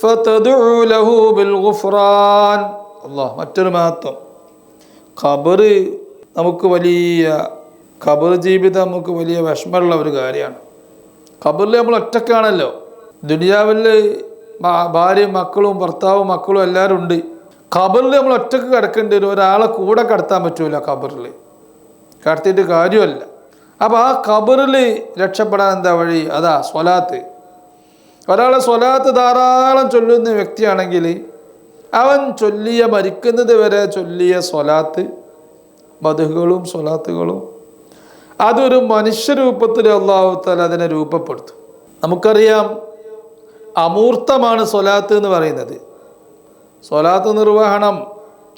ഫതദഉ ലഹു ബിൽ ഗുഫ്റാൻ. അല്ലാഹ്, മറ്റൊരു മഹത്വം. ഖബർ നമുക്ക് വലിയ, ഖബർ ജീവിതം നമുക്ക് വലിയ വിഷമമുള്ള ഒരു കാര്യമാണ്. ഖബറിൽ നമ്മൾ ഒറ്റക്കാണല്ലോ. ദുനിയാവിൽ ഭാര്യയും മക്കളും ഭർത്താവും മക്കളും എല്ലാവരും ഉണ്ട്. ഖബറിൽ നമ്മൾ ഒറ്റക്ക് കിടക്കേണ്ടി വരും. ഒരാളെ കൂടെ കിടത്താൻ പറ്റൂല. ഖബറിൽ കിടത്തിയിട്ട് കാര്യമല്ല. അപ്പോൾ ആ ഖബറിൽ രക്ഷപ്പെടാൻ എന്താ വഴി? അതാ സ്വലാത്ത്. ഒരാളെ സ്വലാത്ത് ധാരാളം ചൊല്ലുന്ന വ്യക്തിയാണെങ്കിൽ അവൻ ചൊല്ലിയ, മരിക്കുന്നത് വരെ ചൊല്ലിയ സ്വലാത്ത്, മദ്ഹുകളും സ്വലാത്തുകളും അതൊരു മനുഷ്യരൂപത്തിൽ അല്ലാഹു തആല അതിനെ രൂപപ്പെടുത്തും. നമുക്കറിയാം, അമൂർത്തമാണ് സ്വലാത്ത് എന്ന് പറയുന്നത്. സ്വലാത്ത് നിർവഹണം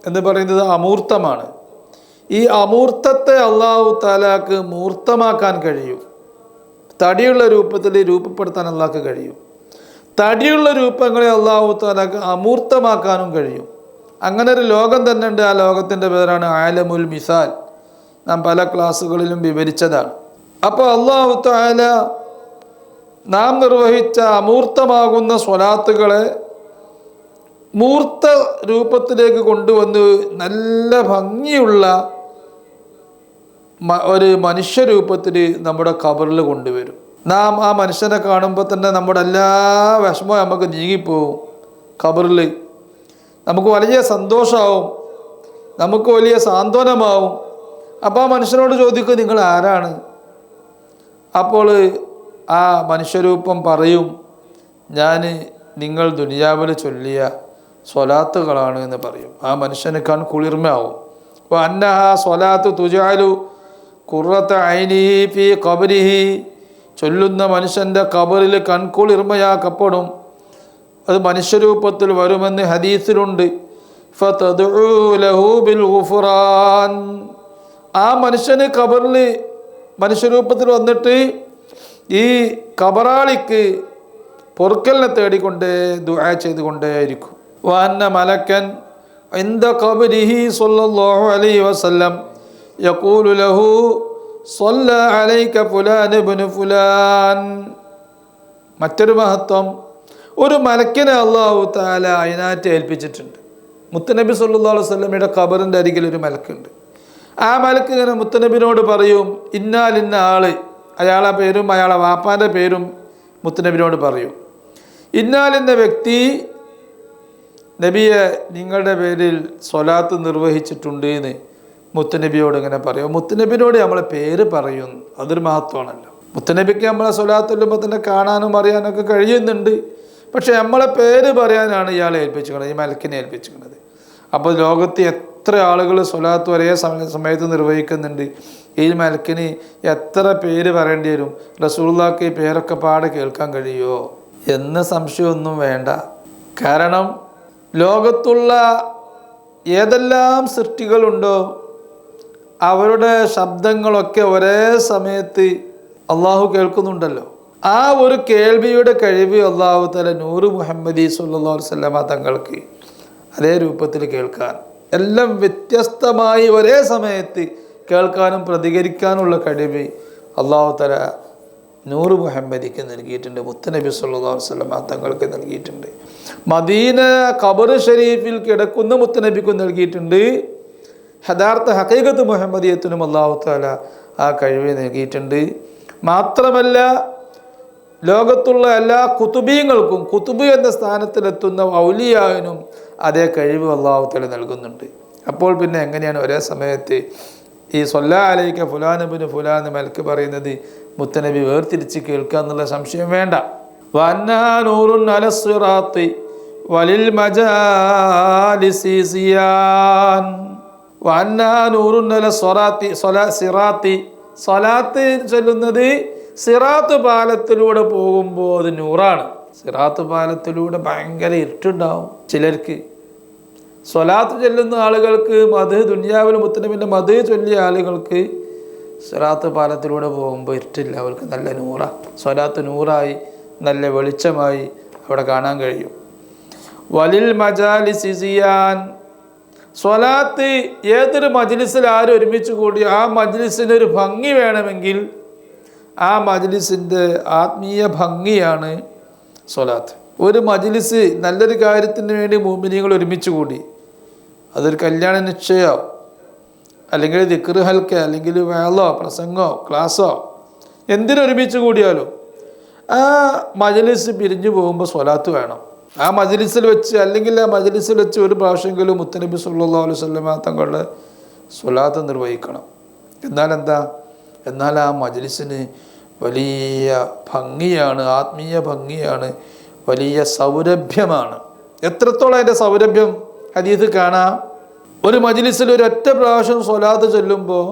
എന്ന് പറയുന്നത് അമൂർത്തമാണ്. ഈ അമൂർത്തത്തെ അല്ലാഹു തആലാക്ക് മൂർത്തമാക്കാൻ കഴിയും. തടിയുള്ള രൂപത്തിൽ രൂപപ്പെടുത്താൻ അല്ലാഹുക്ക് കഴിയും. തടിയുള്ള രൂപങ്ങളെ അള്ളാഹു തആലക്ക് അമൂർത്തമാക്കാനും കഴിയും. അങ്ങനെ ഒരു ലോകം തന്നെ ഉണ്ട്. ആ ലോകത്തിൻ്റെ പേരാണ് ആലമുൽ മിസാൽ. നാം പല ക്ലാസ്സുകളിലും വിവരിച്ചതാണ്. അപ്പോൾ അള്ളാഹു തആല നാം നിർവഹിച്ച അമൂർത്തമാകുന്ന സ്വലാത്തുകളെ മൂർത്ത രൂപത്തിലേക്ക് കൊണ്ടുവന്ന് നല്ല ഭംഗിയുള്ള ഒരു മനുഷ്യരൂപത്തിൽ നമ്മുടെ ഖബറിൽ കൊണ്ടുവരും. നാം ആ മനുഷ്യനെ കാണുമ്പോൾ തന്നെ നമ്മുടെ എല്ലാ വിഷമവും നമുക്ക് നീങ്ങിപ്പോവും. ഖബറിൽ നമുക്ക് വലിയ സന്തോഷമാവും, നമുക്ക് വലിയ സാന്ത്വനമാവും. അപ്പോൾ ആ മനുഷ്യനോട് ചോദിക്കും, നിങ്ങൾ ആരാണ്? അപ്പോൾ ആ മനുഷ്യരൂപം പറയും, ഞാൻ നിങ്ങൾ ദുനിയാവിൽ ചൊല്ലിയ സ്വലാത്തുകളാണ് എന്ന് പറയും. ആ മനുഷ്യന് കുളിർമയാവും. അന്നഹ സ്വലാത്ത് തുജാലു ഖുറത ഐനിഹി ഫീ ഖബരിഹി, ചൊല്ലുന്ന മനുഷ്യൻ്റെ ഖബറിൽ കൺകുളിർമയാക്കപ്പെടും. അത് മനുഷ്യരൂപത്തിൽ വരുമെന്ന് ഹദീസിലുണ്ട്. ഫതദഉ ലഹു ബിൽ ഗുഫ്റാൻ, ആ മനുഷ്യന് ഖബറിൽ മനുഷ്യരൂപത്തിൽ വന്നിട്ട് ഈ ഖബറാളിക്ക് പൊറുക്കലിനെ തേടിക്കൊണ്ടേ ദുആ ചെയ്തുകൊണ്ടേയിരിക്കും. വഅന്ന മലക്കൻ ഇൻദ ഖബരിഹി സ്വല്ലല്ലാഹു അലൈഹി വസല്ലം യഖൂലു ലഹു സ്വല്ല അലൈക ഫുലാൻ ഇബ്നു ഫുലാൻ. മറ്റൊരു മഹത്വം, ഒരു മലക്കിനെ അല്ലാഹു തആല അതിനായിട്ട് ഏൽപ്പിച്ചിട്ടുണ്ട്. മുത്തുനബി സല്ലല്ലാഹു അലൈഹി വസല്ലമയുടെ ഖബറിൻ്റെ അരികിൽ ഒരു മലക്കുണ്ട്. ആ മലക്ക് ഇങ്ങനെ മുത്തുനബിനോട് പറയും, ഇന്നാലിന്ന ആള്, അയാളെ പേരും അയാളെ വാപ്പാൻ്റെ പേരും മുത്തുനബിനോട് പറയും. ഇന്നാലിന്ന വ്യക്തി നബിയെ നിങ്ങളുടെ പേരിൽ സ്വലാത്ത് നിർവഹിച്ചിട്ടുണ്ട് എന്ന് മുത്തുനബിയോട് ഇങ്ങനെ പറയും. മുത്തുനബിനോട് നമ്മളെ പേര് പറയും, അതൊരു മഹത്വമാണല്ലോ. മുത്തുനബിക്ക് നമ്മളെ സ്വലാത്ത് ചൊല്ലുമ്പോൾ തന്നെ കാണാനും അറിയാനൊക്കെ കഴിയുന്നുണ്ട്. പക്ഷെ നമ്മളെ പേര് പറയാനാണ് ഇയാളെ ഏൽപ്പിച്ചിരിക്കുന്നത്, ഈ മലക്കിനെ ഏൽപ്പിച്ചിരിക്കുന്നത്. അപ്പോൾ ലോകത്ത് എത്ര ആളുകൾ സ്വലാത്ത് ഒരേ സമയത്ത് നിർവഹിക്കുന്നുണ്ട്. ഈ മലക്കിന് എത്ര പേര് പറയേണ്ടി വരും? റസൂലുള്ളാഹിക്ക് ഈ പേരൊക്കെ പാടെ കേൾക്കാൻ കഴിയുമോ എന്ന് സംശയമൊന്നും വേണ്ട. കാരണം ലോകത്തുള്ള ഏതെല്ലാം സൃഷ്ടികളുണ്ടോ അവരുടെ ശബ്ദങ്ങളൊക്കെ ഒരേ സമയത്ത് അള്ളാഹു കേൾക്കുന്നുണ്ടല്ലോ. ആ ഒരു കേൾവിയുടെ കഴിവ് അള്ളാഹു തആല നൂറ് മുഹമ്മദി സ്വല്ലല്ലാഹു അലൈഹി വസല്ലമ തങ്ങൾക്ക് അതേ രൂപത്തിൽ കേൾക്കാൻ, എല്ലാം വ്യത്യസ്തമായി ഒരേ സമയത്ത് കേൾക്കാനും പ്രതികരിക്കാനുള്ള കഴിവ് അള്ളാഹു തആല നൂറ് മുഹമ്മദിക്ക് നൽകിയിട്ടുണ്ട്, മുത്തുനബി സല്ലല്ലാഹു അലൈഹി വസല്ലമ തങ്ങൾക്ക് നൽകിയിട്ടുണ്ട്. മദീന ഖബർ ഷരീഫിൽ കിടക്കുന്ന മുത്തുനബിക്കും നൽകിയിട്ടുണ്ട്. യഥാർത്ഥ ഹഖീഖത്ത് മുഹമ്മദിയത്തിനും അള്ളാഹു തആല ആ കഴിവ് നൽകിയിട്ടുണ്ട്. മാത്രമല്ല ലോകത്തുള്ള എല്ലാ കുതുബീങ്ങൾക്കും, കുതുബ് എന്ന സ്ഥാനത്തിലെത്തുന്ന ഔലിയാവിനും അതേ കഴിവ് അള്ളാഹു തആല നൽകുന്നുണ്ട്. അപ്പോൾ പിന്നെ എങ്ങനെയാണ് ഒരേ സമയത്ത് ഈ സ്വല്ലാ അലൈക ഫുലാൻ ഇബ്നു ഫുലാൻ എന്ന് മലക്ക് പറയുന്നത് മുത്തനബി വേർതിരിച്ച് കേൾക്കുക എന്നുള്ള സംശയം വേണ്ട. വഅന്നാ നൂറുൻ അലസ് സിറാത്തി വലിൽ മജാലിസി സിയാൻ. വഅന്നാ നൂറുൻ അലസ് സിറാത്തി, സ്വലാത്ത് ചൊല്ലുന്നത് സിറാത്ത് പാലത്തിലൂടെ പോകുമ്പോൾ അത് നൂറാണ്. സിറാത്ത് പാലത്തിലൂടെ ഭയങ്കര ഇരുട്ടുണ്ടാവും ചിലർക്ക്. സ്വലാത്ത് ചൊല്ലുന്ന ആളുകൾക്ക്, മദ് ദുനിയാവിൽ മുത്തനബിൻ്റെ മദ് ചൊല്ലിയ ആളുകൾക്ക് സിറാത്ത് പാലത്തിലൂടെ പോകുമ്പോൾ ഇരുട്ടില്ല, അവർക്ക് നല്ല നൂറാണ്. സ്വലാത്ത് നൂറായി നല്ല വെളിച്ചമായി അവിടെ കാണാൻ കഴിയും. വലിൽ മജാലിസി സിയാൻ, സ്വലാത്ത് ഏതൊരു മജ്ലിസിൽ ആരും ഒരുമിച്ച് കൂടി ആ മജ്ലിസിനൊരു ഭംഗി വേണമെങ്കിൽ ആ മജ്ലിസിൻ്റെ ആത്മീയ ഭംഗിയാണ് സ്വലാത്ത്. ഒരു മജ്ലിസ് നല്ലൊരു കാര്യത്തിന് വേണ്ടി മുഅ്മിനീങ്ങൾ ഒരുമിച്ച് കൂടി, അതൊരു കല്യാണ നിശ്ചയമോ അല്ലെങ്കിൽ ദിക്ർ ഹൽക്ക അല്ലെങ്കിൽ വേളോ പ്രസംഗമോ ക്ലാസ്സോ എന്തിനൊരുമിച്ച് കൂടിയാലും ആ മജ്ലിസ് പിരിഞ്ഞു പോകുമ്പോൾ സ്വലാത്ത് വേണം. ആ മജ്ലിസിൽ വെച്ച് അല്ലെങ്കിൽ ആ മജ്ലിസിൽ വെച്ച് ഒരു പ്രാവശ്യമെങ്കിലും മുത്തനബി സല്ലല്ലാഹു അലൈഹി വസല്ലമ തങ്ങളുടെ സ്വലാത്ത് നിർവഹിക്കണം. എന്നാൽ ആ മജ്ലിസിന് വലിയ ഭംഗിയാണ്, ആത്മീയ ഭംഗിയാണ്, വലിയ സൗരഭ്യമാണ്. എത്രത്തോളം അതിൻ്റെ സൗരഭ്യം ഹദീസ് കാണാം. ഒരു മജ്ലിസിൽ ഒരൊറ്റ പ്രാവശ്യം സ്വലാത്ത് ചൊല്ലുമ്പോൾ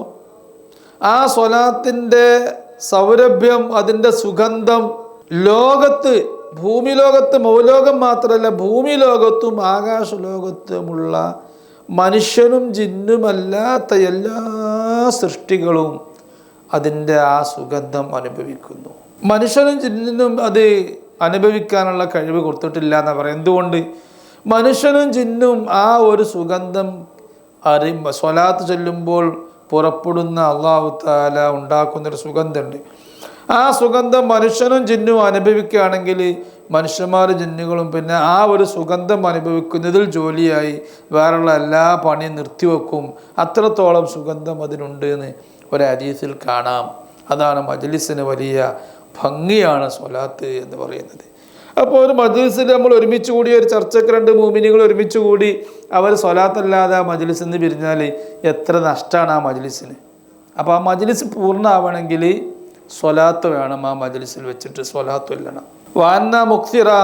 ആ സ്വലാത്തിൻ്റെ സൗരഭ്യം, അതിൻ്റെ സുഗന്ധം ലോകത്ത്, ഭൂമി ലോകത്ത്, മൗലോകം മാത്രമല്ല ഭൂമി ലോകത്തും ആകാശ ലോകത്തുമുള്ള മനുഷ്യനും ജിന്നുമല്ലാത്ത എല്ലാ സൃഷ്ടികളും അതിൻ്റെ ആ സുഗന്ധം അനുഭവിക്കുന്നു. മനുഷ്യനും ജിന്നിനും അത് അനുഭവിക്കാനുള്ള കഴിവ് കൊടുത്തിട്ടില്ല എന്നാണ് പറയുന്നത്. എന്തുകൊണ്ട്? മനുഷ്യനും ജിന്നും ആ ഒരു സുഗന്ധം സ്വലാത്ത് ചൊല്ലുമ്പോൾ പുറപ്പെടുന്ന അള്ളാഹു തആല ഉണ്ടാക്കുന്നൊരു സുഗന്ധമുണ്ട്. ആ സുഗന്ധം മനുഷ്യനും ജിന്നും അനുഭവിക്കുകയാണെങ്കിൽ മനുഷ്യന്മാരും ജിന്നുകളും പിന്നെ ആ ഒരു സുഗന്ധം അനുഭവിക്കുന്നതിൽ ജോലിയായി വേറെയുള്ള എല്ലാ പണിയും നിർത്തിവെക്കും. അത്രത്തോളം സുഗന്ധം അതിനുണ്ട് എന്ന് ഒരു ഹദീസിൽ കാണാം. അതാണ് മജ്ലിസിന് വലിയ ഭംഗിയാണ് സ്വലാത്ത് എന്ന് പറയുന്നത്. അപ്പോൾ ഒരു മജ്ലിസിൽ നമ്മൾ ഒരുമിച്ച് കൂടി ഒരു ചർച്ചയ്ക്ക് 2 മുഅ്മിനീങ്ങൾ ഒരുമിച്ച് കൂടി അവർ സ്വലാത്തല്ലാതെ ആ മജ്ലിസിൽ നിന്ന് പിരിഞ്ഞാൽ എത്ര നഷ്ടമാണ് ആ മജ്ലിസിന്. അപ്പോൾ ആ മജ്ലിസ് പൂർണ്ണമാവണമെങ്കിൽ സ്വലാത്ത് വേണം. ആ മജ്ലിസിൽ വെച്ചിട്ട് സ്വലാത്ത് ചൊല്ലണം. വഅന്ന മുക്സിറഹ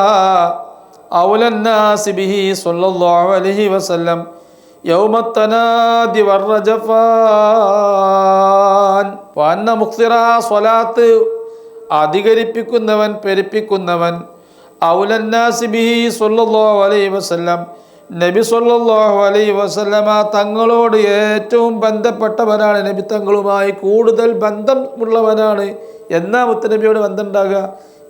ഔലന്നാസി ബിഹി സ്വല്ലല്ലാഹു അലൈഹി വസല്ലം യൗമത് തനാദി വറജഫാൻ. വഅന്ന മുക്സിറഹ സ്വലാത്ത് അധികരിപ്പിക്കുന്നവൻ പെരുപ്പിക്കുന്നവൻ ഔലന്നാസി ബിഹി സ്വല്ലല്ലാഹു അലൈഹി വസല്ലം നബി സ്വല്ലല്ലാഹു അലൈഹി വസല്ലമ തങ്ങളോട് ഏറ്റവും ബന്ധപ്പെട്ടവനാണ്. നബി തങ്ങളുമായി കൂടുതൽ ബന്ധമുള്ളവനാണ്. എന്നാ മുത്തനബിയോട് ബന്ധം ഉണ്ടാകുക?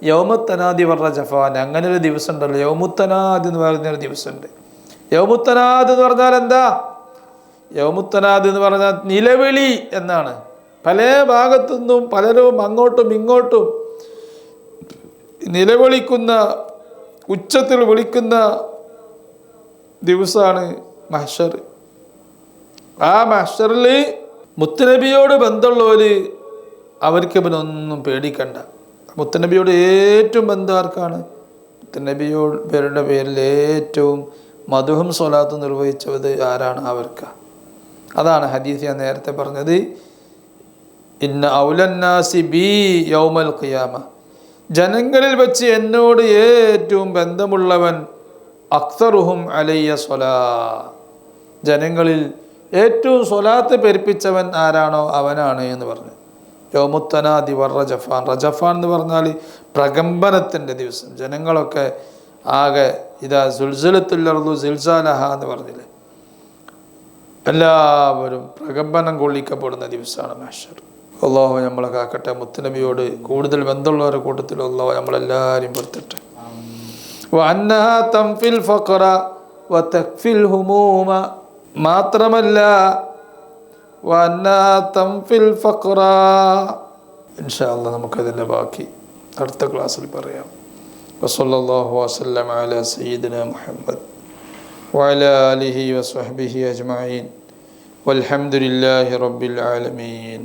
യൗമുത്തനാദി വറജഫാൻ. അങ്ങനെ ഒരു ദിവസം ഉണ്ടല്ലോ, യൗമുത്തനാദ് എന്ന് പറഞ്ഞൊരു ദിവസമുണ്ട്. യൗമുത്തനാദ് എന്ന് പറഞ്ഞാൽ എന്താ? യൗമുത്തനാദ് എന്ന് പറഞ്ഞാൽ നിലവിളി എന്നാണ്. പല ഭാഗത്തു നിന്നും പലരും അങ്ങോട്ടും ഇങ്ങോട്ടും നിലവിളിക്കുന്ന, ഉച്ചത്തിൽ വിളിക്കുന്ന ദിവസമാണ് മഹ്ശർ. ആ മഹ്ശറിൽ മുത്തുനബിയോട് ബന്ധമുള്ളവർ അവർക്ക് ഇവനൊന്നും പേടിക്കണ്ട. മുത്തുനബിയോട് ഏറ്റവും ബന്ധം ആർക്കാണ്? മുത്തുനബിയുടെ പേരിൽ ഏറ്റവും മധുഹും സ്വലാത്ത് നിർവഹിച്ചത് ആരാണ്? അവർക്ക്. അതാണ് ഹദീസ് ഞാൻ നേരത്തെ പറഞ്ഞത്. ഇന്ന ഔലന്നാസി ബി യൗമൽ ഖിയാമ, ജനങ്ങളിൽ വെച്ച് എന്നോട് ഏറ്റവും ബന്ധമുള്ളവൻ അക്സറുഹും അലയ്യ സ്വലാ, ജനങ്ങളിൽ ഏറ്റവും സ്വലാത്ത് പെരുപ്പിച്ചവൻ ആരാണോ അവനാണ് എന്ന് പറഞ്ഞു. യൗമുത്തനാദി വറജഫാൻ. റജഫാൻ എന്ന് പറഞ്ഞാൽ പ്രകമ്പനത്തിൻ്റെ ദിവസം. ജനങ്ങളൊക്കെ ആകെ ഇതാ സുൽസുലത്തുൽ അർദു സിൽസാലഹ എന്ന് പറഞ്ഞില്ലേ, എല്ലാവരും പ്രകമ്പനം കൊള്ളിക്കപ്പെടുന്ന ദിവസമാണ് മഹ്ശർ. അല്ലാഹു നമ്മളെ കാക്കട്ടെ. മുത്തുനബിയോട് കൂടുതൽ ബന്ധമുള്ളവരുടെ കൂട്ടത്തിൽ അല്ലാഹു നമ്മളെല്ലാവരും പെടുത്തട്ടെ. വഅന്നഹാ തൻഫിൽ ഫഖറ വതക്ഫിൽ ഹുമൂമ, മാത്രമല്ല വഅന്നഹാ തൻഫിൽ ഫഖറ. ഇൻഷാ അല്ലാഹ് നമുക്കതിൻ്റെ ബാക്കി അടുത്ത ക്ലാസ്സിൽ പറയാം. വസല്ലല്ലാഹു വസല്ലമ അലാ സയ്യിദിനാ മുഹമ്മദ് വഅലാ ആലിഹി വസ്വഹ്ബിഹി അജ്മഈൻ വൽഹംദുലില്ലാഹി റബ്ബിൽ ആലമീൻ.